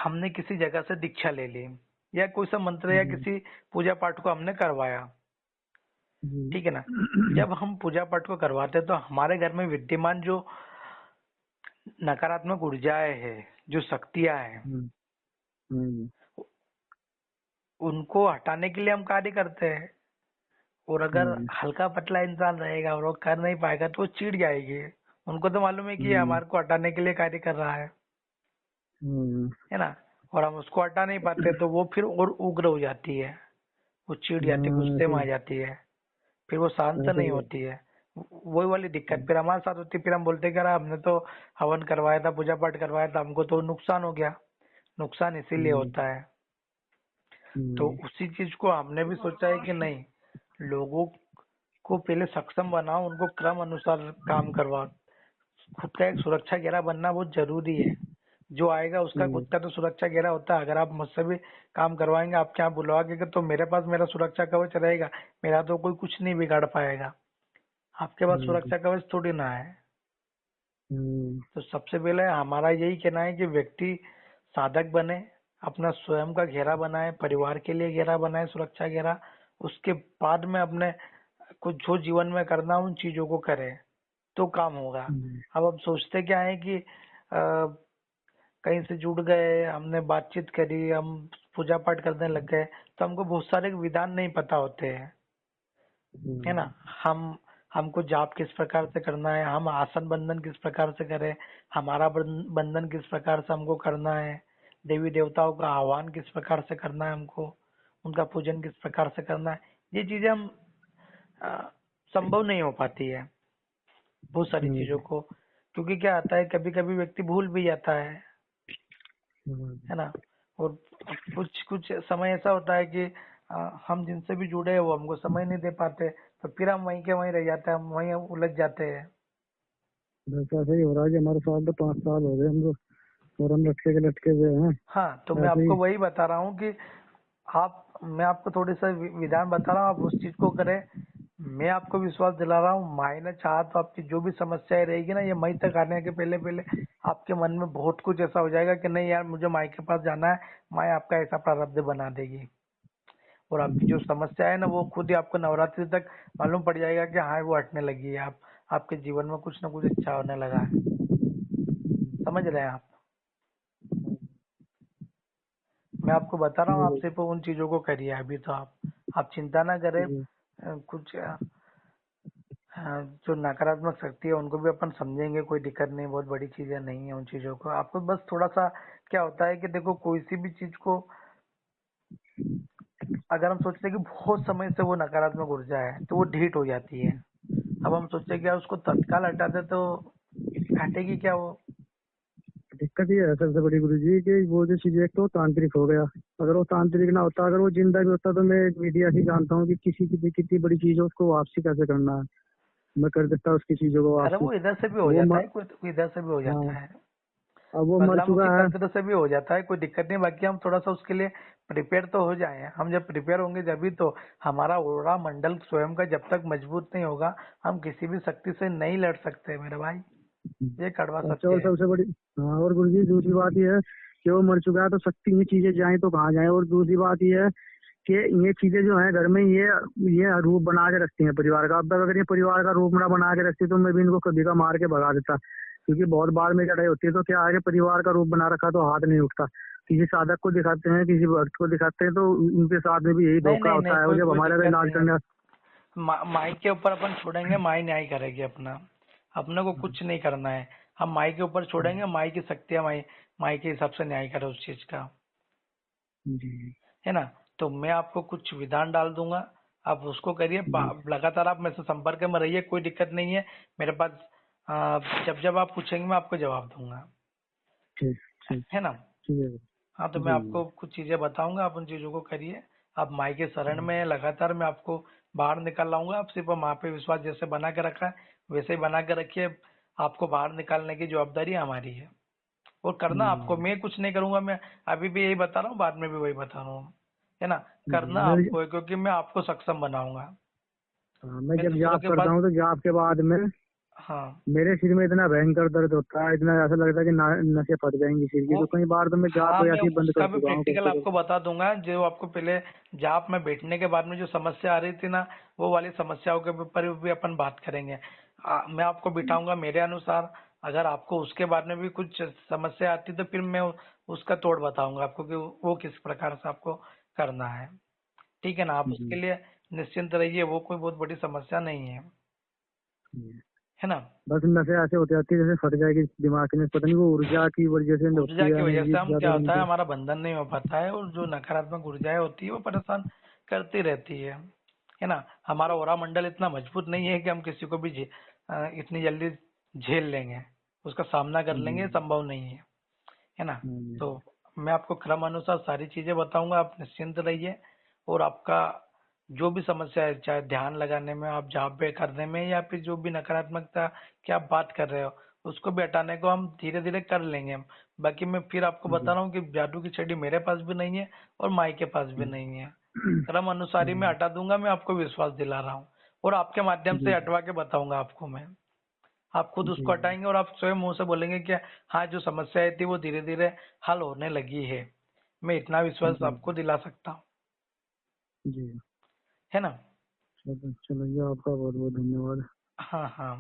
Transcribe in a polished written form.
हमने किसी जगह से दीक्षा ले ली या कोई सा मंत्र या जी किसी पूजा पाठ को हमने करवाया, जी। ठीक है ना। जब हम पूजा पाठ को करवाते हैं तो हमारे घर में विद्यमान जो नकारात्मक ऊर्जाएं है, जो शक्तियां हैं, हम्म, हम्म, उनको हटाने के लिए हम कार्य करते हैं। और अगर हम्म, हल्का पतला इंसान रहेगा और वो कर नहीं पाएगा तो वो चिढ़ जाएगी। उनको तो मालूम है कि ये हम्म, हमारे को हटाने के लिए कार्य कर रहा हम्म, है ना। और हम उसको हटा नहीं पाते तो वो फिर और उग्र हो जाती है, वो चिढ़ जाती है, हाँ, गुस्से में आ जाती है, फिर वो शांत ऐसे नहीं ही है। होती है। वही वाली दिक्कत फिर हमारे साथ होती है। फिर हम बोलते हैं कि यार हमने तो हवन करवाया था, पूजा पाठ करवाया था, हमको तो नुकसान हो गया। नुकसान इसीलिए हम्म, होता है। तो हम्म, उसी चीज को हमने भी सोचा है कि नहीं, लोगों को पहले सक्षम बनाओ, उनको क्रम अनुसार काम करवाओ। खुद का एक सुरक्षा घेरा बनना बहुत जरूरी है। जो आएगा उसका हम्म, खुद का तो सुरक्षा घेरा होता है। अगर आप मुझसे भी काम करवाएंगे, आपके यहाँ बुलवा के, तो मेरे पास मेरा सुरक्षा कवच रहेगा। मेरा तो कोई कुछ नहीं बिगाड़ पाएगा। आपके पास हम्म, सुरक्षा कवच थोड़ी ना है। हम्म, तो सबसे पहले हमारा यही कहना है कि व्यक्ति साधक बने, अपना स्वयं का घेरा बनाए, परिवार के लिए घेरा बनाए, सुरक्षा घेरा। उसके बाद में अपने कुछ जो जीवन में करना उन चीजों को करे तो काम होगा। हम्म, अब हम सोचते क्या है कि कहीं से जुड़ गए, हमने बातचीत करी, हम पूजा पाठ करने लग गए, तो हमको बहुत सारे विधान नहीं पता होते हैं, है ना। हम हमको जाप किस प्रकार से करना है, हम आसन बंधन किस प्रकार से करें, हमारा बंधन किस प्रकार से हमको करना है, देवी देवताओं का आह्वान किस प्रकार से करना है हमको, उनका पूजन किस प्रकार से करना है। ये चीजें हम अ, संभव नहीं हो पाती है बहुत सारी चीजों को। क्योंकि क्या आता है, कभी कभी व्यक्ति भूल भी जाता है ना। और कुछ कुछ समय ऐसा होता है कि हम जिनसे भी जुड़े हैं वो हमको समय नहीं दे पाते, तो फिर हम वहीं के वहीं रह जाते हैं, हम वहीं उलझ जाते हैं। बस ऐसे ही हो रहा है कि हमारे साथ तो 5 साल हो गए हम तो, और हम लटके के लटके हुए हैं। हाँ, तो मैं ऐसे आपको ही। वही बता रहा हूँ कि मैं आपको थोड़ी सा विधान बता रहा हूँ, आप उस चीज को करें। मैं आपको विश्वास दिला रहा हूँ, माई ने चाहा तो आपकी जो भी समस्याएं रहेगी ना, ये मई तक आने के पहले पहले आपके मन में बहुत कुछ ऐसा हो जाएगा कि नहीं यार, मुझे माई के पास जाना है। माई आपका ऐसा प्रारब्ध बना देगी। और आपकी जो समस्या है ना, वो खुद ही आपको नवरात्रि तक मालूम पड़ जाएगा कि हाँ वो हटने लगी है। आप आपके जीवन में कुछ ना कुछ अच्छा होने लगा है। समझ रहे हैं आप। मैं आपको बता रहा हूँ, आप सिर्फ उन चीजों को करिए अभी तो। आप चिंता ना करें। कुछ जो नकारात्मक शक्ति है उनको भी अपन समझेंगे, कोई दिक्कत नहीं, बहुत बड़ी चीजें नहीं है उन चीजों को। आपको बस थोड़ा सा क्या होता है कि देखो, कोई सी भी चीज को अगर हम सोचते हैं कि बहुत समय से वो नकारात्मक ऊर्जा है तो वो ढीठ हो जाती है। अब हम सोचते हैं कि यार उसको तत्काल हटा दे तो हटेगी क्या वो। दिक्कत ये है सबसे बड़ी गुरु जी कि वो जो चीज एक तो तांत्रिक हो गया। अगर वो तांत्रिक ना होता, अगर वो जिंदा भी होता, तो मैं एक विधि ऐसी जानता हूँ कि किसी की भी कितनी बड़ी चीज हो उसको वापसी कैसे करना है, मैं कर देता उसकी चीजों को अरे वापसी। वो इधर से भी हो वो जाता म, है, कोई इधर से भी हो जाता हाँ, है। अब वो मर चुका बदलामुखी है। तंत्र से भी हो जाता है, कोई दिक्कत नहीं। बाकी हम थोड़ा सा उसके लिए प्रिपेयर तो हो जाए। हम जब प्रिपेयर होंगे जब तो हमारा ओरा मंडल स्वयं का जब तक मजबूत नहीं होगा, हम किसी भी शक्ति से नहीं लड़ सकते मेरे भाई। ये कड़वा अच्छा, सत्य और है। सबसे बड़ी, हाँ, और गुरु जी दूसरी बात ये है कि वो मर चुका है तो शक्ति में चीजें जाए तो कहाँ जाए। और दूसरी बात ये है कि ये चीजें जो है घर में ये रूप बना के रखती हैं परिवार का। अब तक अगर ये परिवार का रूप ना बना के रखती तो मैं भी इनको कभी का मार के भगा देता। क्योंकि बहुत बार में लड़ाई होती है तो क्या है कि परिवार का रूप बना रखा तो हाथ नहीं उठता। किसी साधक को दिखाते हैं, किसी भक्त को दिखाते हैं, तो उनके साथ में भी यही नहीं धोखा नहीं नहीं, होता है। वो कोई जब कोई हमारे का दिक्कत इलाज नहीं है। करने। माई के ऊपर अपन छोड़ेंगे, माई न्याय करेगी अपना। अपने को कुछ नहीं करना है। हम माई के ऊपर छोड़ेंगे, माई की शक्तियां माई माई के हिसाब से न्याय करे उस चीज का, जी है ना। तो मैं आपको कुछ विधान डाल दूंगा, आप उसको करिए। जी। लगातार आप मेरे से संपर्क में रहिए, कोई दिक्कत नहीं है मेरे पास। जब जब आप पूछेंगे मैं आपको जवाब दूंगा, ठीक ठीक। है ना। ठीक है। हाँ, तो मैं जी आपको कुछ चीजें बताऊंगा, आप उन चीजों को करिए। आप माई के शरण जी। में लगातार मैं आपको बाहर निकाल लाऊंगा। आप सिर्फ माँ पे विश्वास जैसे बना के रखा है वैसे ही बना के रखिए। आपको बाहर निकालने की जवाबदारी हमारी है। और करना आपको, मैं कुछ नहीं करूंगा। मैं अभी भी यही बता रहा हूँ, बाद में भी वही बता रहा हूँ, है ना। जी। करना आपको है, क्योंकि मैं आपको सक्षम बनाऊंगा। हाँ, मैं मैं जब दूसरों जॉब के करता पास हूँ तो जॉब के बाद में हाँ मेरे सिर में इतना भयंकर दर्द होता है, इतना ऐसा लगता है कि नसें फट जाएंगी सिर की। वो तो कई बार तो मैं जाप हाँ, मैं ऐसे ही बंद उसका कर भी चुका हूँ प्रैक्टिकल करते आपको करते। बता दूंगा। जो आपको पहले जाप में बैठने के बाद में जो समस्या आ रही थी ना, वो वाली समस्याओं के ऊपर भी अपन बात करेंगे। मैं आपको बिठाऊंगा मेरे अनुसार। अगर आपको उसके बाद में भी कुछ समस्या आती तो फिर मैं उसका तोड़ बताऊंगा आपको कि वो किस प्रकार से आपको करना है। ठीक है ना? आप उसके जी लिए निश्चिंत रहिए, वो कोई बहुत बड़ी समस्या नहीं है। जी। है ना? बस नसें ऐसे होती जाती है जैसे फट जाएगी दिमाग में, पता नहीं वो ऊर्जा की वजह से होती ऊर्जा है की या वजह नहीं, से हम क्या ज्यादा दिन होता है, से। हमारा बंधन नहीं हो पाता है, और जो नकारात्मक ऊर्जाएं होती है वो परेशान करती रहती है ना? हमारा ऑरा मंडल इतना मजबूत नहीं है कि हम किसी को भी इतनी जल्दी झेल लेंगे, उसका सामना कर जी लेंगे, संभव नहीं है ना? जी। तो मैं आपको क्रम अनुसार सारी चीजें बताऊंगा, आप निश्चिंत रहिए। और आपका जो भी समस्या है, चाहे ध्यान लगाने में, आप जाप पे करने में, या फिर जो भी नकारात्मकता की आप बात कर रहे हो, उसको भी हटाने को हम धीरे धीरे कर लेंगे। बाकी मैं फिर आपको बता जी रहा हूँ कि जादू की छड़ी मेरे पास भी नहीं है और माई के पास भी जी नहीं है। क्रम अनुसार ही मैं जी हटा दूंगा, मैं आपको विश्वास दिला रहा हूँ। और आपके माध्यम से जी हटवा के बताऊंगा आपको मैं। आप खुद जी उसको हटाएंगे और आप स्वयं मुंह से बोलेंगे कि हाँ, जो समस्याएं थी वो धीरे धीरे हल होने लगी है। मैं इतना विश्वास जी आपको दिला सकता हूँ। जी। है ना? चलो चलो, ये आपका बहुत बहुत धन्यवाद। हाँ हाँ।